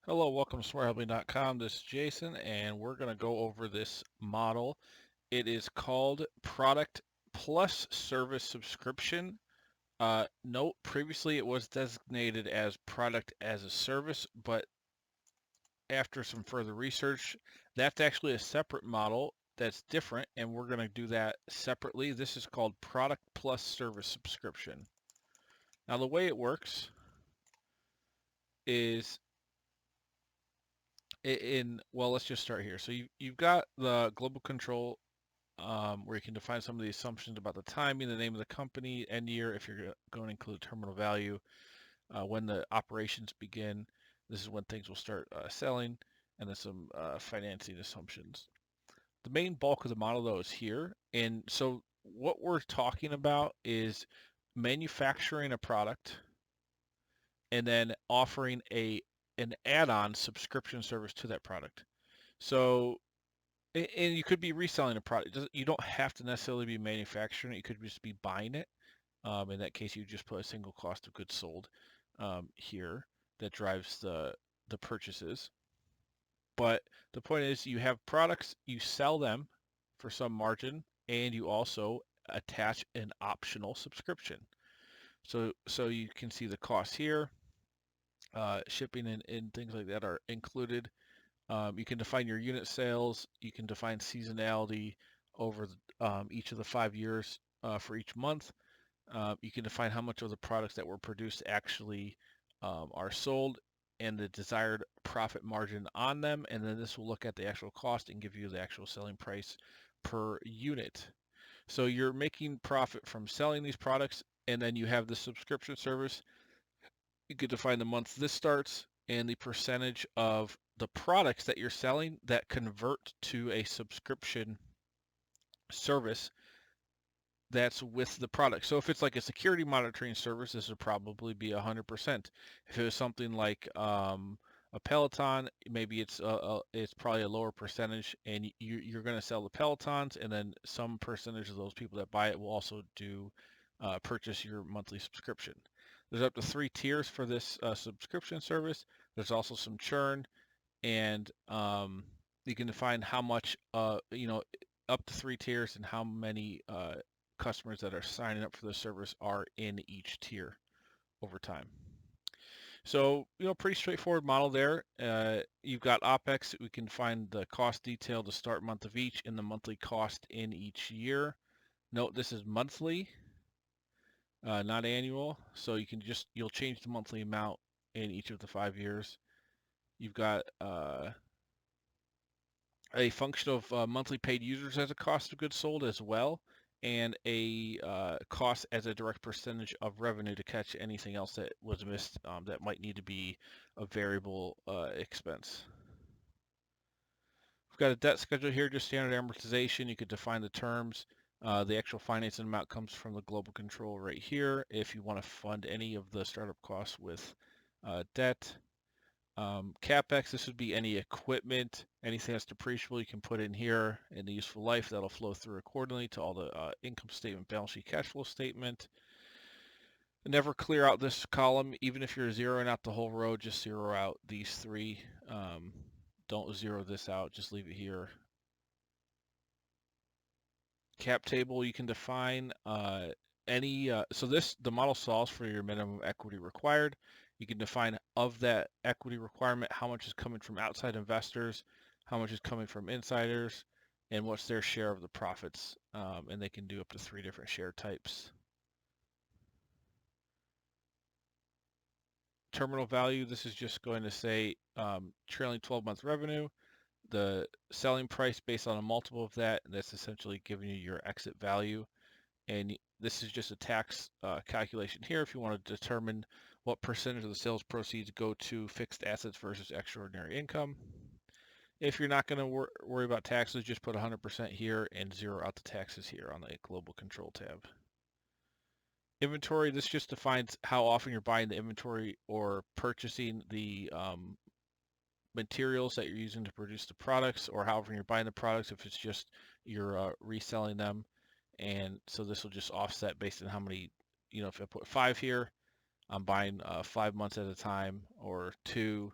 Hello, welcome to smarthelping.com. This is Jason, and we're going to go over this model. It is called Product Plus Service Subscription. Note, previously it was designated as Product as a Service, but after some further research, that's actually a separate model that's different, and we're going to do that separately. This is called Product Plus Service Subscription. Now, the way it works is well, let's just start here. So you've got the global control where you can define some of the assumptions about the timing, the name of the company, end year, if you're going to include terminal value, when the operations begin. This is when things will start selling, and then some financing assumptions. The main bulk of the model, though, is here. And so what we're talking about is manufacturing a product and then offering an add-on subscription service to that product. So and you could be reselling a product. You don't have to necessarily be manufacturing it. You could just be buying it. In that case, you just put a single cost of goods sold here that drives the purchases. But the point is, you have products, you sell them for some margin, and you also attach an optional subscription. So you can see the costs here. Shipping and things like that are included. You can define your unit sales. You can define seasonality over each of the 5 years for each month. You can define how much of the products that were produced actually are sold and the desired profit margin on them. And then this will look at the actual cost and give you the actual selling price per unit. So you're making profit from selling these products, and then you have the subscription service. You could define the month this starts and the percentage of the products that you're selling that convert to a subscription service that's with the product. So if it's like a security monitoring service, this would probably be 100%. If it was something like a Peloton, maybe it's probably a lower percentage, and you're going to sell the Pelotons, and then some percentage of those people that buy it will also do purchase your monthly subscription. There's up to 3 tiers for this subscription service. There's also some churn, and you can define how much, up to 3 tiers and how many customers that are signing up for the service are in each tier over time. So, pretty straightforward model there. You've got OPEX. We can find the cost detail, the start month of each, and the monthly cost in each year. Note this is monthly, not annual. So you'll change the monthly amount in each of the 5 years. You've got a function of monthly paid users as a cost of goods sold as well, and a cost as a direct percentage of revenue to catch anything else that was missed that might need to be a variable expense. We've got a debt schedule here, just standard amortization. You could define the terms. The actual financing amount comes from the global control right here. If you want to fund any of the startup costs with debt. CapEx, this would be any equipment, anything that's depreciable you can put in here in the useful life. That'll flow through accordingly to all the income statement, balance sheet, cash flow statement. Never clear out this column. Even if you're zeroing out the whole row, just zero out these three. Don't zero this out, just leave it here. Cap table, you can define the model solves for your minimum equity required. You can define of that equity requirement how much is coming from outside investors, how much is coming from insiders, and what's their share of the profits. And they can do up to 3 different share types. Terminal value, this is just going to say trailing 12-month revenue, the selling price based on a multiple of that, and that's essentially giving you your exit value. And this is just a tax calculation here if you want to determine what percentage of the sales proceeds go to fixed assets versus extraordinary income. If you're not going to worry about taxes, just put 100% here and zero out the taxes here on the global control tab. Inventory, this just defines how often you're buying the inventory or purchasing the materials that you're using to produce the products, or however you're buying the products, if it's just you're reselling them. And so this will just offset based on how many, if I put 5 here, I'm buying 5 months at a time, or 2,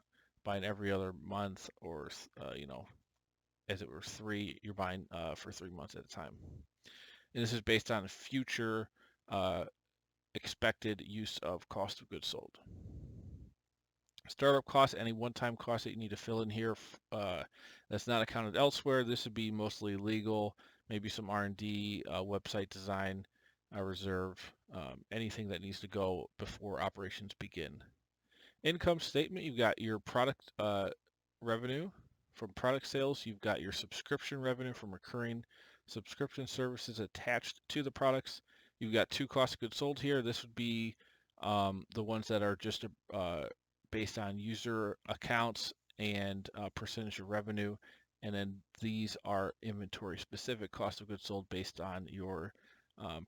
buying every other month, or as it were 3, you're buying for 3 months at a time. And this is based on future expected use of cost of goods sold. Startup costs, any one-time costs that you need to fill in here that's not accounted elsewhere. This would be mostly legal, maybe some R&D, website design, reserve, anything that needs to go before operations begin. Income statement, you've got your product revenue from product sales. You've got your subscription revenue from recurring subscription services attached to the products. You've got 2 cost of goods sold here. This would be the ones that are just based on user accounts and percentage of revenue. And then these are inventory specific cost of goods sold based on your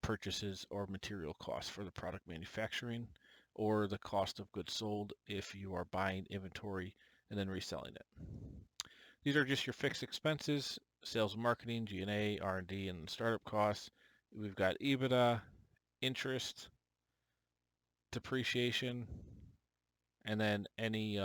purchases or material costs for the product manufacturing, or the cost of goods sold if you are buying inventory and then reselling it. These are just your fixed expenses: sales and marketing, G&A, R&D, and startup costs. We've got EBITDA, interest, depreciation, and then any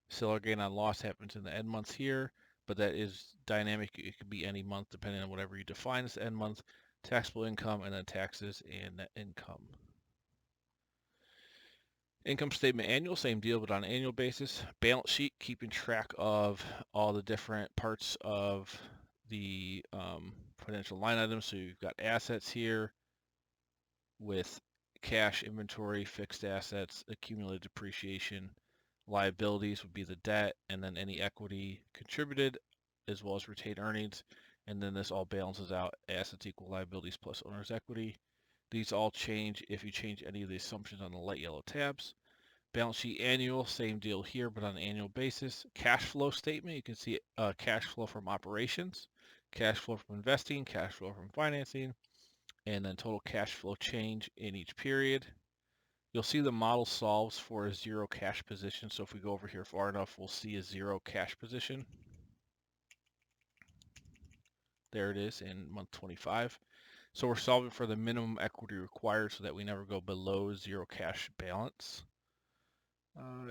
seller gain on loss happens in the end months here, but that is dynamic. It could be any month depending on whatever you define as end month. Taxable income, and then taxes and net income. Income statement annual, same deal, but on an annual basis. Balance sheet, keeping track of all the different parts of the financial line items. So you've got assets here with cash, inventory, fixed assets, accumulated depreciation. Liabilities would be the debt, and then any equity contributed, as well as retained earnings. And then this all balances out: assets equal liabilities plus owner's equity. These all change if you change any of the assumptions on the light yellow tabs. Balance sheet annual, same deal here, but on an annual basis. Cash flow statement, you can see cash flow from operations, cash flow from investing, cash flow from financing, and then total cash flow change in each period. You'll see the model solves for a 0 cash position. So if we go over here far enough, we'll see a 0 cash position. There it is in month 25. So we're solving for the minimum equity required so that we never go below 0 cash balance.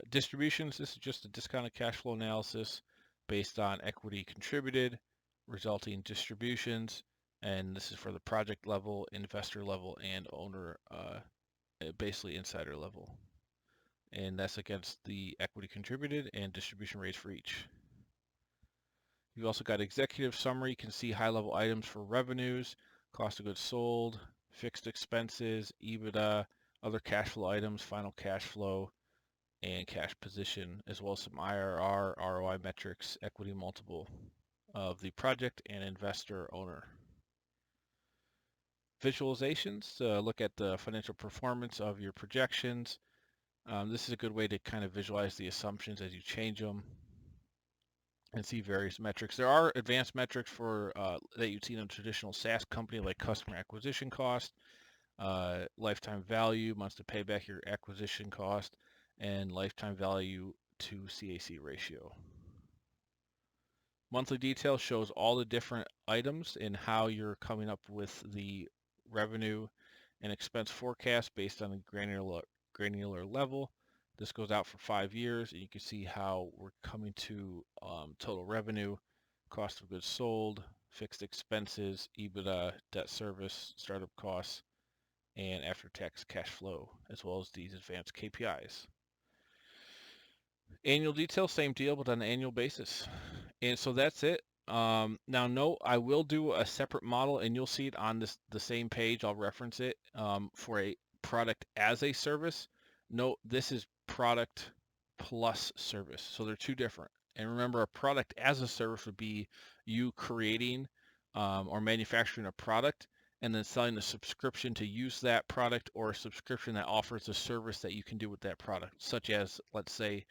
Distributions, this is just a discounted cash flow analysis based on equity contributed, resulting distributions, and this is for the project level, investor level, and owner, basically insider level. And that's against the equity contributed and distribution rates for each. You've also got executive summary. You can see high-level items for revenues, cost of goods sold, fixed expenses, EBITDA, other cash flow items, final cash flow, and cash position, as well as some IRR, ROI metrics, equity multiple of the project and investor owner. Visualizations, look at the financial performance of your projections. This is a good way to kind of visualize the assumptions as you change them and see various metrics. There are advanced metrics for that you'd see in a traditional SaaS company, like customer acquisition cost, lifetime value, months to pay back your acquisition cost, and lifetime value to CAC ratio. Monthly detail shows all the different items and how you're coming up with the revenue and expense forecast based on a granular level. This goes out for 5 years, and you can see how we're coming to total revenue, cost of goods sold, fixed expenses, EBITDA, debt service, startup costs, and after-tax cash flow, as well as these advanced KPIs. Annual detail, same deal, but on an annual basis. And so that's it. Now, note, I will do a separate model, and you'll see it on the same page. I'll reference it for a product as a service. Note, this is product plus service. So they're two different. And remember, a product as a service would be you creating or manufacturing a product and then selling a subscription to use that product, or a subscription that offers a service that you can do with that product, such as, let's say,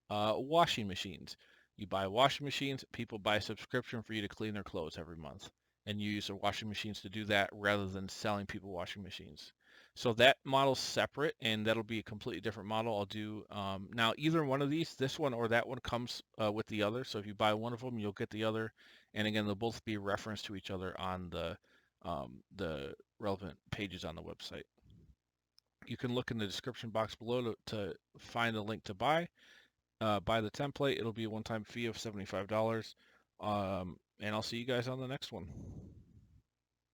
washing machines. You buy washing machines, people buy a subscription for you to clean their clothes every month, and you use the washing machines to do that rather than selling people washing machines. So that model's separate, and that'll be a completely different model. I'll do now either one of these, this one or that one, comes with the other. So if you buy one of them, you'll get the other, and again, they'll both be referenced to each other on the relevant pages on the website. You can look in the description box below to find a link to buy the template. It'll be a one-time fee of $75. And I'll see you guys on the next one.